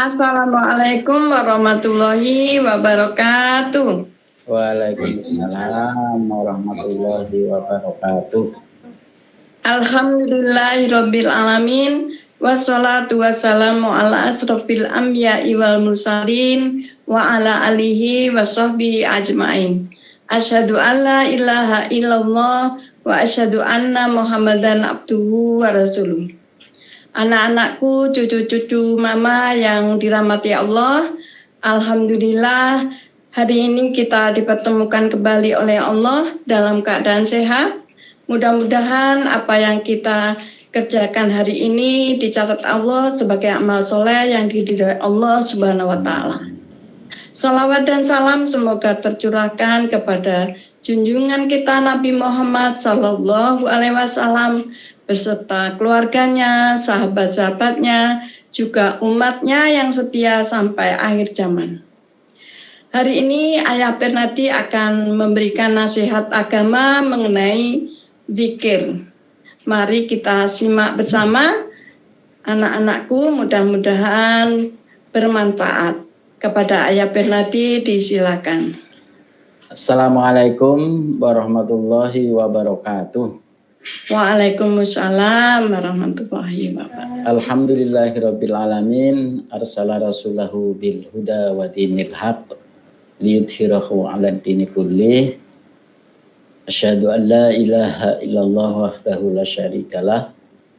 Assalamualaikum warahmatullahi wabarakatuh. Waalaikumsalam warahmatullahi wabarakatuh. Alhamdulillahirabbil alamin wassalatu wassalamu ala asrofil anbiya'i wal mursalin wa ala alihi wa sahbihi ajmain. Asyhadu an la ilaha illallah wa asyhadu anna Muhammadan abduhu wa rasuluh. Anak-anakku, cucu-cucu mama yang dirahmati Allah, alhamdulillah hari ini kita dipertemukan kembali oleh Allah dalam keadaan sehat. Mudah-mudahan apa yang kita kerjakan hari ini dicatat Allah sebagai amal soleh yang diridhai Allah Subhanahu wa Ta'ala. Salawat dan salam semoga tercurahkan kepada junjungan kita Nabi Muhammad Sallallahu Alaihi Wasallam beserta keluarganya, sahabat-sahabatnya, juga umatnya yang setia sampai akhir zaman. Hari ini Ayah Bernadi akan memberikan nasihat agama mengenai zikir. Mari kita simak bersama. Anak-anakku, mudah-mudahan bermanfaat. Kepada Ayah Bernadi disilakan. Assalamualaikum warahmatullahi wabarakatuh. Waalaikumsalam warahmatullahi wabarakatuh. Alhamdulillahirabbil alamin arsala rasulahu bil huda wa dinil haq liyudhhirahu 'alad dini kullih. Asyhadu an la ilaha illallah wahdahu la syarikalah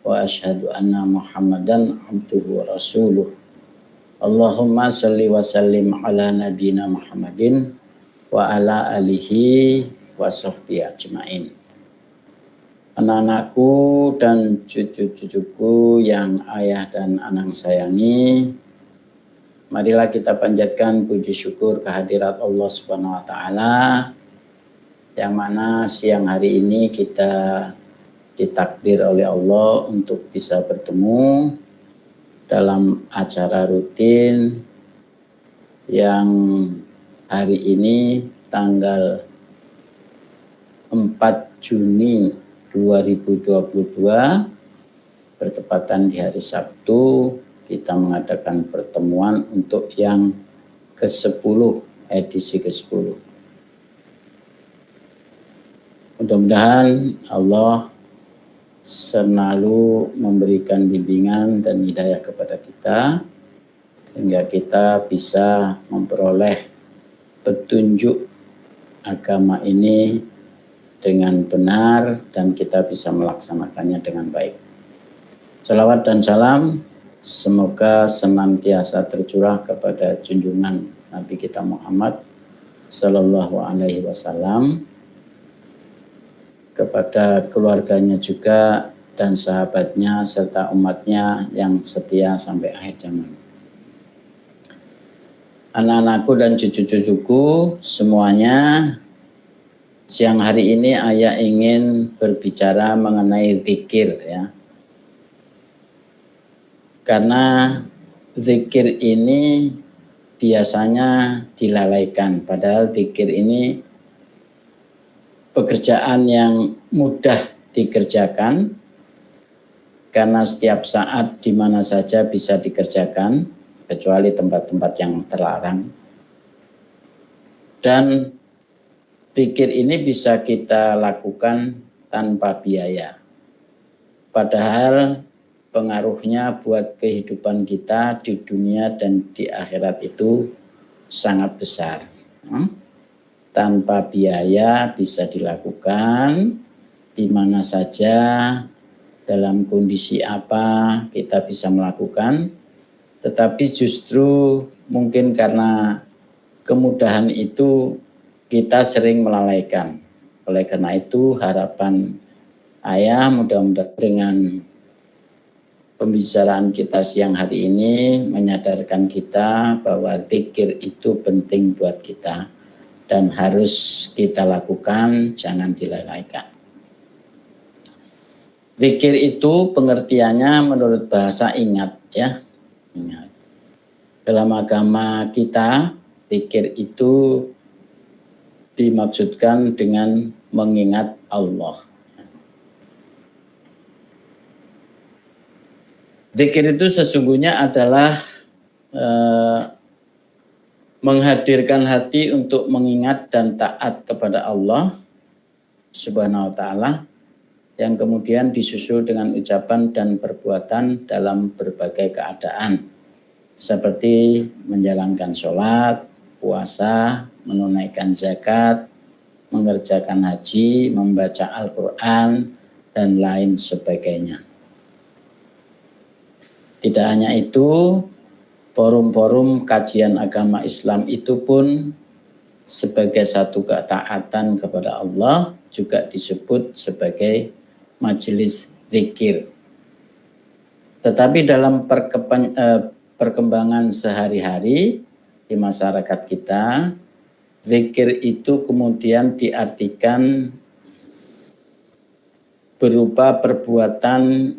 wa asyhadu anna Muhammadan abduhu wa rasuluh. Allahumma shalli wa sallim ala nabiyina Muhammadin wa ala alihi wa sahbihi ajmain. Anak-anakku dan cucu-cucuku yang ayah dan anak sayangi, marilah kita panjatkan puji syukur kehadirat Allah Subhanahu wa Ta'ala, yang mana siang hari ini kita ditakdir oleh Allah untuk bisa bertemu dalam acara rutin yang hari ini tanggal 4 Juni 2022 bertepatan di hari Sabtu, kita mengadakan pertemuan untuk yang ke-10, edisi ke-10. Mudah-mudahan Allah selalu memberikan bimbingan dan hidayah kepada kita sehingga kita bisa memperoleh petunjuk agama ini dengan benar dan kita bisa melaksanakannya dengan baik. Salawat dan salam semoga senantiasa tercurah kepada junjungan Nabi kita Muhammad Sallallahu Alaihi Wasallam, kepada keluarganya juga dan sahabatnya serta umatnya yang setia sampai akhir zaman. Anak-anakku dan cucu-cucuku semuanya, siang hari ini ayah ingin berbicara mengenai zikir ya. Karena zikir ini biasanya dilalaikan, padahal zikir ini pekerjaan yang mudah dikerjakan karena setiap saat di mana saja bisa dikerjakan kecuali tempat-tempat yang terlarang. Dan zikir ini bisa kita lakukan tanpa biaya. Padahal pengaruhnya buat kehidupan kita di dunia dan di akhirat itu sangat besar. Tanpa biaya bisa dilakukan di mana saja, dalam kondisi apa kita bisa melakukan. Tetapi justru mungkin karena kemudahan itu kita sering melalaikan. Oleh karena itu harapan ayah mudah-mudahan dengan pembicaraan kita siang hari ini menyadarkan kita bahwa zikir itu penting buat kita dan harus kita lakukan, jangan dilalaikan. Zikir itu pengertiannya menurut bahasa ingat ya. Ingat. Dalam agama kita, zikir itu dimaksudkan dengan mengingat Allah. Zikir itu sesungguhnya adalah menghadirkan hati untuk mengingat dan taat kepada Allah Subhanahu wa taala, yang kemudian disusul dengan ucapan dan perbuatan dalam berbagai keadaan, seperti menjalankan sholat, puasa, menunaikan zakat, mengerjakan haji, membaca Al-Quran, dan lain sebagainya. Tidak hanya itu, forum-forum kajian agama Islam itu pun sebagai satu ketaatan kepada Allah juga disebut sebagai majelis zikir. Tetapi dalam perkembangan sehari-hari di masyarakat kita, zikir itu kemudian diartikan berupa perbuatan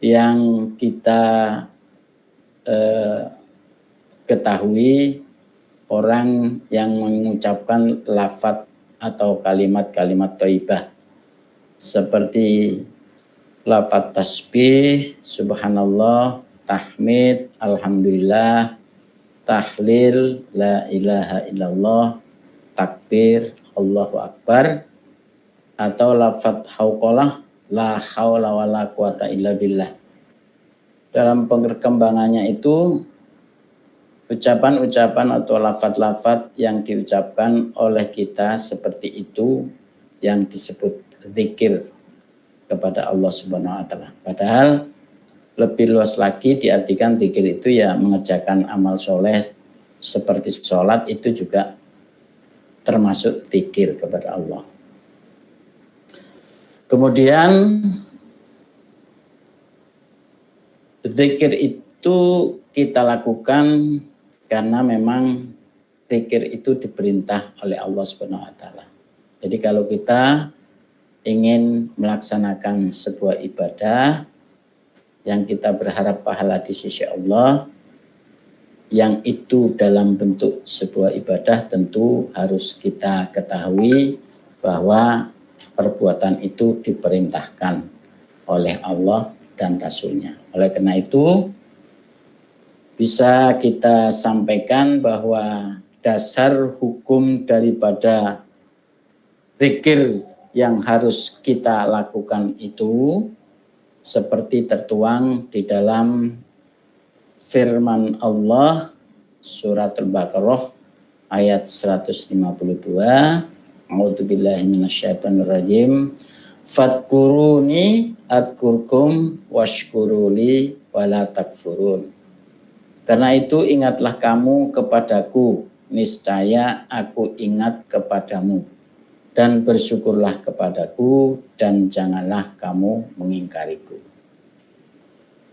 yang kita ketahui orang yang mengucapkan lafaz atau kalimat-kalimat thayyibah seperti lafaz tasbih, subhanallah, tahmid, alhamdulillah, tahlil, la ilaha illallah, takbir, Allahu akbar, atau lafaz hauqalah, la haula wala quwata illa billah. Dalam perkembangannya itu, ucapan-ucapan atau lafaz-lafaz yang diucapkan oleh kita seperti itu yang disebut zikir kepada Allah Subhanahu wa taala. Padahal lebih luas lagi diartikan zikir itu ya mengerjakan amal soleh seperti sholat, itu juga termasuk zikir kepada Allah. Kemudian zikir itu kita lakukan karena memang zikir itu diperintah oleh Allah Subhanahu wa taala. Jadi kalau kita ingin melaksanakan sebuah ibadah yang kita berharap pahala di sisi Allah, yang itu dalam bentuk sebuah ibadah, tentu harus kita ketahui bahwa perbuatan itu diperintahkan oleh Allah dan Rasul-Nya. Oleh karena itu, bisa kita sampaikan bahwa dasar hukum daripada zikir yang harus kita lakukan itu seperti tertuang di dalam firman Allah surat Al-Baqarah ayat 152. A'udzubillahi minasyaitonirrajim. Fadkuruni adkurkum washkuruli wala takfurun. Karena itu ingatlah kamu kepadaku, niscaya aku ingat kepadamu. Dan bersyukurlah kepadaku dan janganlah kamu mengingkariku.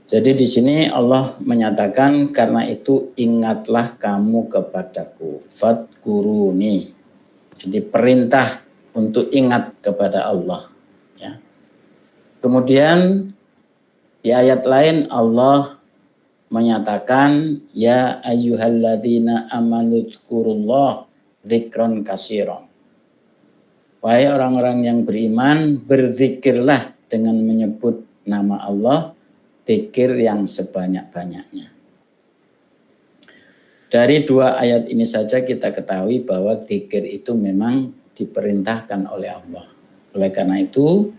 Jadi di sini Allah menyatakan karena itu ingatlah kamu kepadaku. Fadkuruni. Jadi perintah untuk ingat kepada Allah. Ya. Kemudian di ayat lain Allah menyatakan ya ayyuhalladzina amanu dzkurullah dzikron katsiran. Wahai orang-orang yang beriman, berzikirlah dengan menyebut nama Allah, zikir yang sebanyak-banyaknya. Dari dua ayat ini saja kita ketahui bahwa zikir itu memang diperintahkan oleh Allah. Oleh karena itu,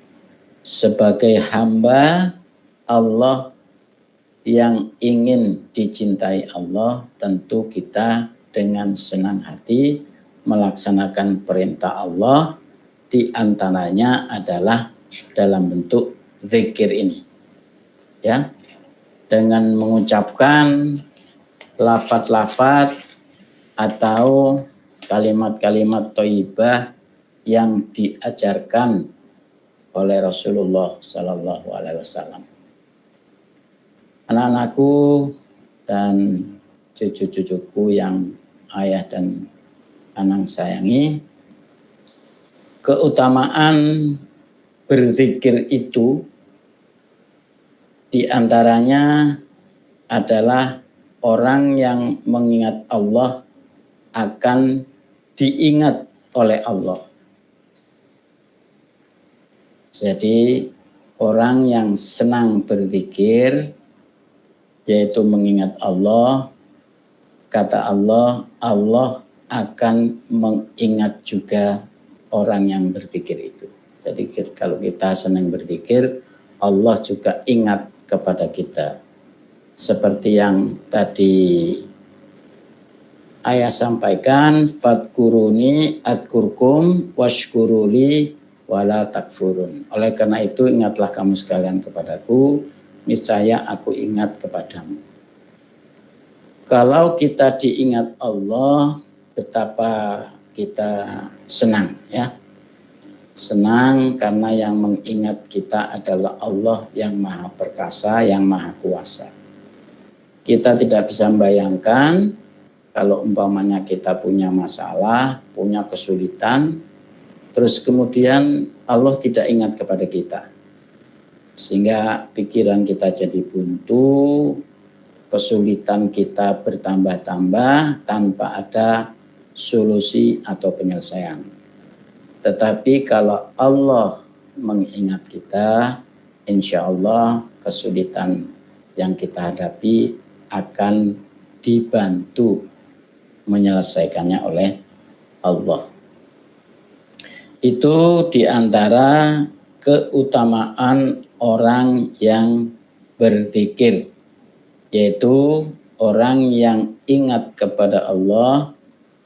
sebagai hamba Allah yang ingin dicintai Allah, tentu kita dengan senang hati melaksanakan perintah Allah, di antaranya adalah dalam bentuk zikir ini. Ya. Dengan mengucapkan lafaz-lafaz atau kalimat-kalimat thayyibah yang diajarkan oleh Rasulullah sallallahu alaihi wasallam. Anak-anakku dan cucu-cucuku yang ayah dan Anang sayangi, keutamaan berzikir itu diantaranya adalah orang yang mengingat Allah akan diingat oleh Allah. Jadi orang yang senang berzikir yaitu mengingat Allah. Kata Allah, Allah akan mengingat juga orang yang berzikir itu. Jadi kalau kita senang berzikir, Allah juga ingat kepada kita. Seperti yang tadi ayah sampaikan, fadkuruni adkurkum washkuruli wala takfurun. Oleh karena itu ingatlah kamu sekalian kepadaku, niscaya aku ingat kepadamu. Kalau kita diingat Allah, betapa kita senang ya. Senang karena yang mengingat kita adalah Allah yang Maha Perkasa, yang Maha Kuasa. Kita tidak bisa membayangkan kalau umpamanya kita punya masalah, punya kesulitan, terus kemudian Allah tidak ingat kepada kita. Sehingga pikiran kita jadi buntu, kesulitan kita bertambah-tambah tanpa ada solusi atau penyelesaian. Tetapi kalau Allah mengingat kita, insya Allah kesulitan yang kita hadapi akan dibantu menyelesaikannya oleh Allah. Itu diantara keutamaan orang yang berzikir, yaitu orang yang ingat kepada Allah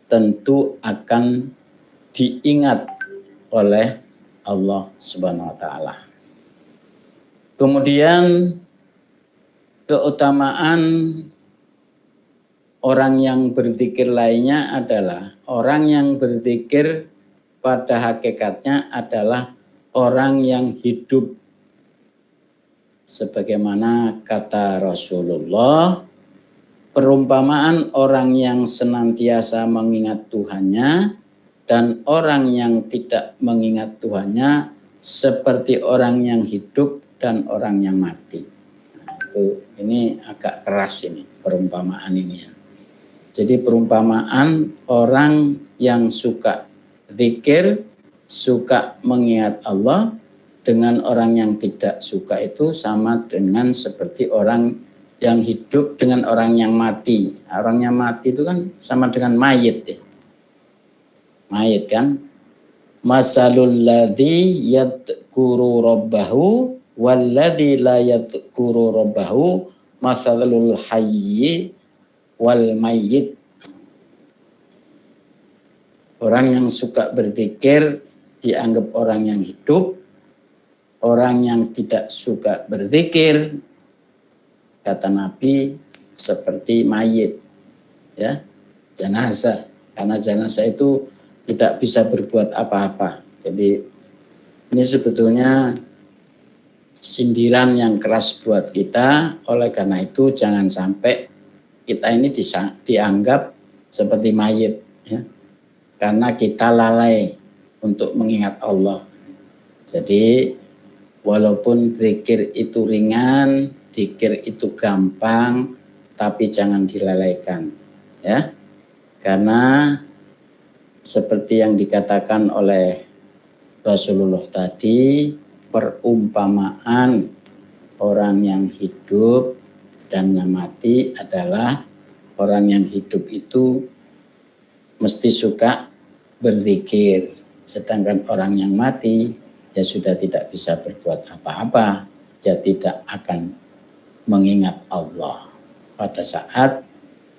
tentu akan diingat oleh Allah Subhanahu wa taala. Kemudian keutamaan orang yang berzikir lainnya adalah orang yang berzikir pada hakikatnya adalah orang yang hidup sebagaimana kata Rasulullah, perumpamaan orang yang senantiasa mengingat Tuhannya dan orang yang tidak mengingat Tuhannya seperti orang yang hidup dan orang yang mati. Nah, ini agak keras ini perumpamaan ini ya. Jadi perumpamaan orang yang suka zikir, suka mengingat Allah dengan orang yang tidak suka itu sama dengan seperti orang yang hidup dengan orang yang mati. Orang yang mati itu kan sama dengan mayit ya. Mayit kan. Masalul ladzi yadhkuru rabbahu walladzi la yadhkuru rabbahu masalul hayyi wal mayyit. Orang yang suka berzikir dianggap orang yang hidup, orang yang tidak suka berzikir kata Nabi seperti mayit ya, jenazah. Karena jenazah itu tidak bisa berbuat apa-apa. Jadi ini sebetulnya sindiran yang keras buat kita. Oleh karena itu jangan sampai kita ini dianggap seperti mayit ya. Karena kita lalai untuk mengingat Allah. Jadi walaupun zikir itu ringan, zikir itu gampang, tapi jangan dilalaikan ya. Karena seperti yang dikatakan oleh Rasulullah tadi, perumpamaan orang yang hidup dan yang mati adalah orang yang hidup itu mesti suka berzikir, sedangkan orang yang mati ya sudah tidak bisa berbuat apa-apa, ya tidak akan mengingat Allah pada saat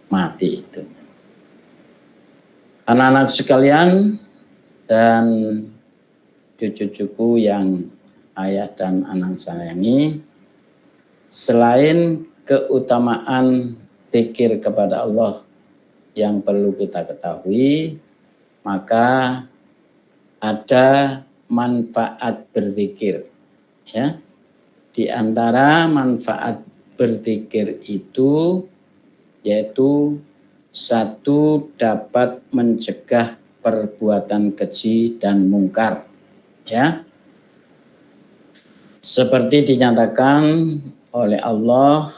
mati itu. Anak-anak sekalian dan cucu-cucuku yang ayah dan anak sayangi, selain keutamaan zikir kepada Allah yang perlu kita ketahui, maka ada manfaat berzikir ya. Di antara manfaat berzikir itu yaitu satu, dapat mencegah perbuatan keji dan mungkar ya. Seperti dinyatakan oleh Allah,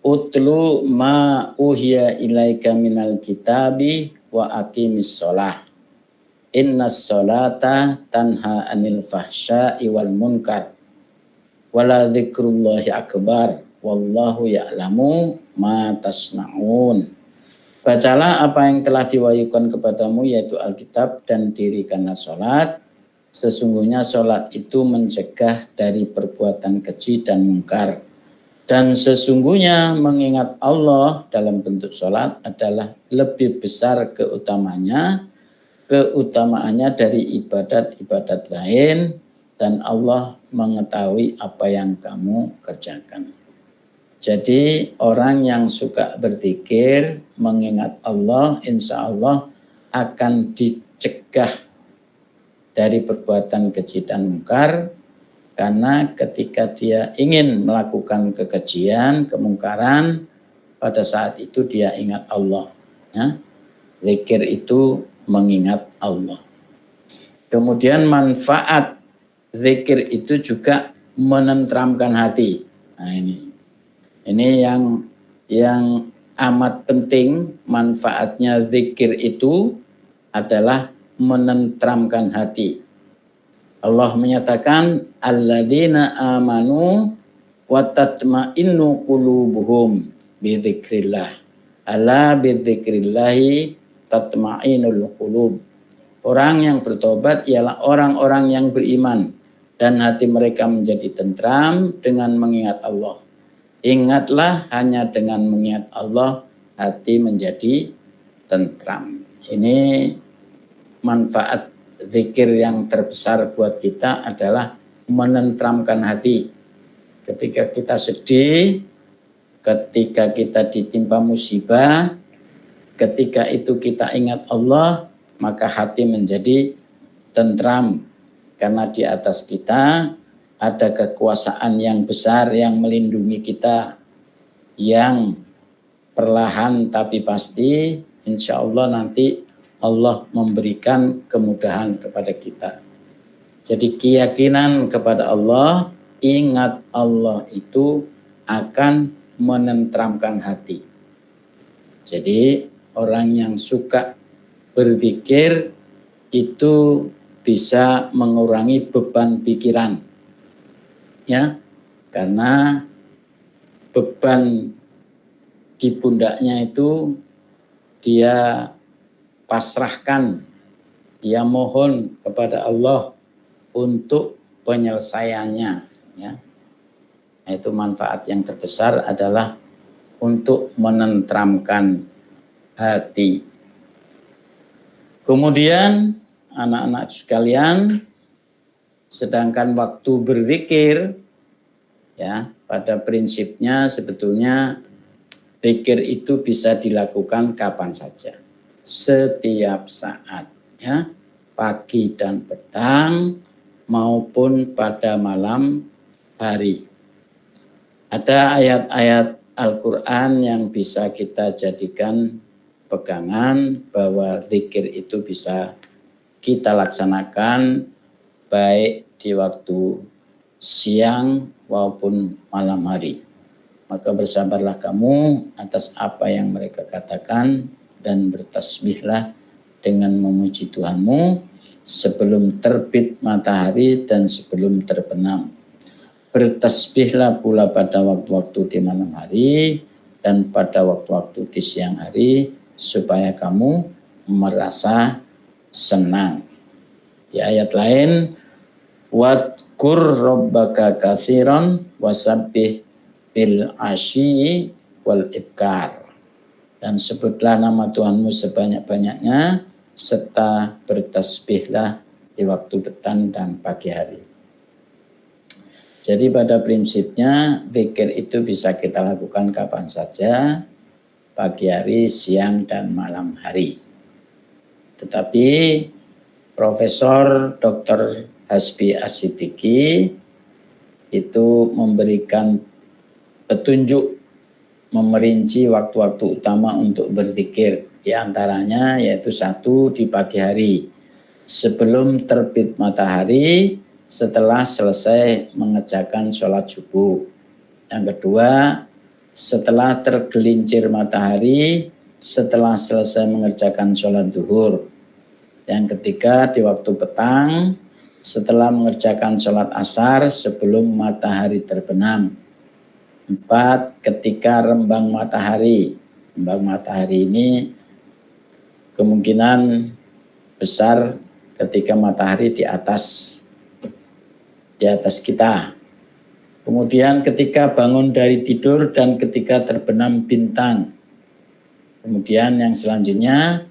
utlu ma uhiya ilaika minal kitabi wa aqimis sholah. Innas sholata tanha anil fahsya'i wal munkar. Wala dzikrullahi akbar. wallahu ya'lamu ma tasna'un. Bacalah apa yang telah diwahyukan kepadamu yaitu Alkitab dan dirikanlah sholat. Sesungguhnya sholat itu mencegah dari perbuatan keji dan mungkar. Dan sesungguhnya mengingat Allah dalam bentuk sholat adalah lebih besar keutamaannya dari ibadat-ibadat lain, dan Allah mengetahui apa yang kamu kerjakan. Jadi orang yang suka berzikir, mengingat Allah, insya Allah akan dicegah dari perbuatan keji dan mungkar, karena ketika dia ingin melakukan kekejian, kemungkaran, pada saat itu dia ingat Allah. Ya. Zikir itu mengingat Allah. Kemudian manfaat zikir itu juga menenteramkan hati. Nah ini yang amat penting. Manfaatnya zikir itu adalah menenteramkan hati. Allah menyatakan alladzina amanu wa tatma'innu qulubuhum bi dzikrillah. Ala bi dzikrillahi tatma'innul qulub. Orang yang bertobat ialah orang-orang yang beriman dan hati mereka menjadi tentram dengan mengingat Allah. Ingatlah, hanya dengan mengingat Allah hati menjadi tentram. Ini manfaat zikir yang terbesar buat kita adalah menentramkan hati. Ketika kita sedih, ketika kita ditimpa musibah, ketika itu kita ingat Allah, maka hati menjadi tentram. Karena di atas kita ada kekuasaan yang besar yang melindungi kita, yang perlahan tapi pasti insya Allah nanti Allah memberikan kemudahan kepada kita. Jadi keyakinan kepada Allah, ingat Allah itu akan menentramkan hati. Jadi orang yang suka berzikir itu bisa mengurangi beban pikiran. Ya, karena beban di pundaknya itu dia pasrahkan, dia mohon kepada Allah untuk penyelesaiannya. Ya. Itu manfaat yang terbesar adalah untuk menentramkan hati. Kemudian anak-anak sekalian, sedangkan waktu berzikir, ya, pada prinsipnya sebetulnya zikir itu bisa dilakukan kapan saja, setiap saat, ya, pagi dan petang maupun pada malam hari. Ada ayat-ayat Al-Quran yang bisa kita jadikan pegangan bahwa zikir itu bisa kita laksanakan baik di waktu siang maupun malam hari. Maka bersabarlah kamu atas apa yang mereka katakan dan bertasbihlah dengan memuji Tuhanmu sebelum terbit matahari dan sebelum terbenam. Bertasbihlah pula pada waktu-waktu di malam hari dan pada waktu-waktu di siang hari supaya kamu merasa senang. Di ayat lain, wadkur rabbaka katsiran wasabbih bil asyi wal ibkar. Dan sebutlah nama Tuhanmu sebanyak-banyaknya serta bertasbihlah di waktu petang dan pagi hari. Jadi pada prinsipnya zikir itu bisa kita lakukan kapan saja, pagi hari, siang, dan malam hari. Tetapi Profesor Dr. Hasbi As-Siddiqi itu memberikan petunjuk, memerinci waktu-waktu utama untuk berzikir. Di antaranya yaitu 1 di pagi hari, sebelum terbit matahari, setelah selesai mengerjakan sholat subuh. Yang kedua, setelah tergelincir matahari, setelah selesai mengerjakan sholat duhur. Yang ketiga, di waktu petang, setelah mengerjakan sholat asar sebelum matahari terbenam. 4, ketika rembang matahari. Rembang matahari ini kemungkinan besar ketika matahari di atas kita. Kemudian ketika bangun dari tidur dan ketika terbenam bintang. Kemudian yang selanjutnya,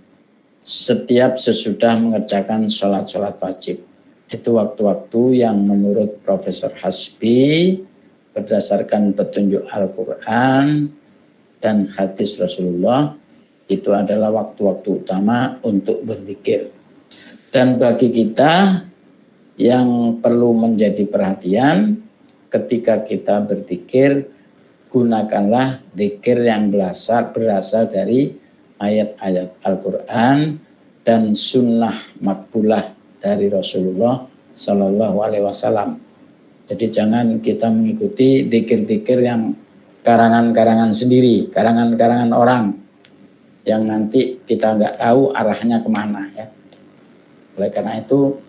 setiap sesudah mengerjakan sholat wajib. Itu waktu-waktu yang menurut Profesor Hasbi berdasarkan petunjuk Al-Quran dan hadis Rasulullah, itu adalah waktu-waktu utama untuk berzikir. Dan bagi kita yang perlu menjadi perhatian, ketika kita berzikir, gunakanlah zikir yang berasal dari ayat-ayat Al-Quran dan sunnah makbulah dari Rasulullah Shallallahu Alaihi Wasallam. Jadi jangan kita mengikuti zikir-zikir yang karangan-karangan sendiri, karangan-karangan orang yang nanti kita nggak tahu arahnya kemana ya. Oleh karena itu,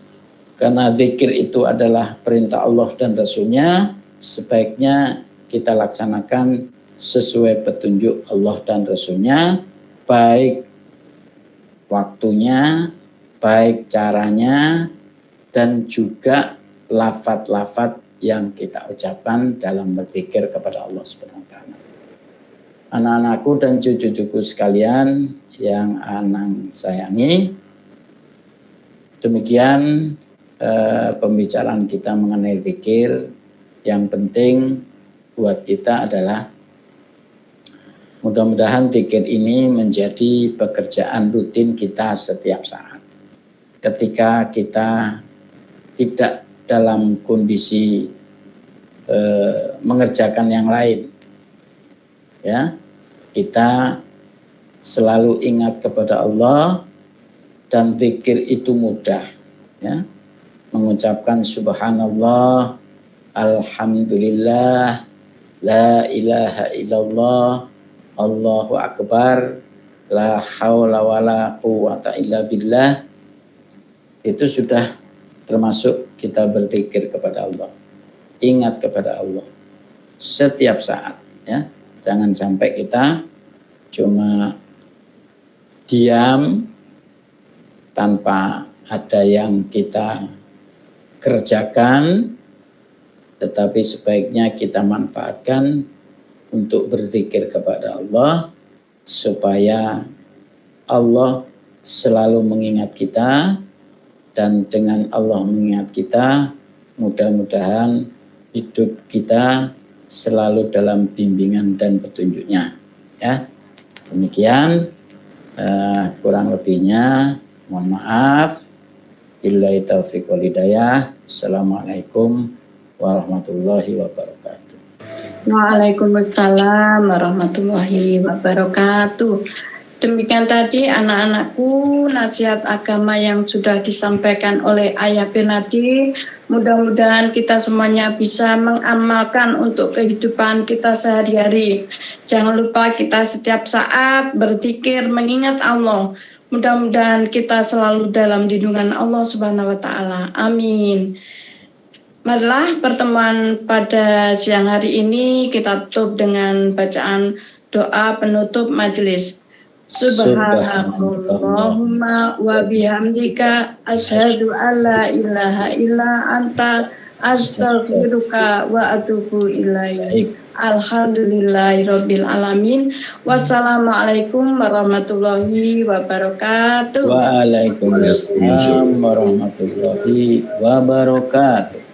karena zikir itu adalah perintah Allah dan Rasulnya, sebaiknya kita laksanakan sesuai petunjuk Allah dan Rasulnya, baik waktunya, baik caranya, dan juga lafaz-lafaz yang kita ucapkan dalam berzikir kepada Allah Subhanahu wa taala. Anak-anakku dan cucu-cucuku sekalian yang Anang sayangi, demikian pembicaraan kita mengenai zikir. Yang penting buat kita adalah mudah-mudahan zikir ini menjadi pekerjaan rutin kita setiap saat. Ketika kita tidak dalam kondisi mengerjakan yang lain, ya, kita selalu ingat kepada Allah dan zikir itu mudah, ya. Mengucapkan subhanallah, alhamdulillah, la ilaha illallah, Allahu akbar, la haula wala quwata illa billah, itu sudah termasuk kita berzikir kepada Allah. Ingat kepada Allah setiap saat, ya. Jangan sampai kita cuma diam tanpa ada yang kita kerjakan, tetapi sebaiknya kita manfaatkan untuk berzikir kepada Allah supaya Allah selalu mengingat kita, dan dengan Allah mengingat kita, mudah-mudahan hidup kita selalu dalam bimbingan dan petunjuknya, ya. Demikian, kurang lebihnya mohon maaf. Billahi taufiq wal hidayah. Assalamualaikum warahmatullahi wabarakatuh. Waalaikumsalam warahmatullahi wabarakatuh. Demikian tadi anak-anakku nasihat agama yang sudah disampaikan oleh Ayah Bernadi. Mudah-mudahan kita semuanya bisa mengamalkan untuk kehidupan kita sehari-hari. Jangan lupa kita setiap saat berzikir mengingat Allah. Mudah-mudahan kita selalu dalam lindungan Allah Subhanahu wa taala. Amin. Marilah pertemuan pada siang hari ini kita tutup dengan bacaan doa penutup majelis. Subhanallahumma wa bihamdika asyhadu alla ilaha illa anta astaghfiruka wa atubu ilaik. Alhamdulillahirabbil alamin. Wassalamualaikum warahmatullahi wabarakatuh. Waalaikumsalam warahmatullahi wabarakatuh.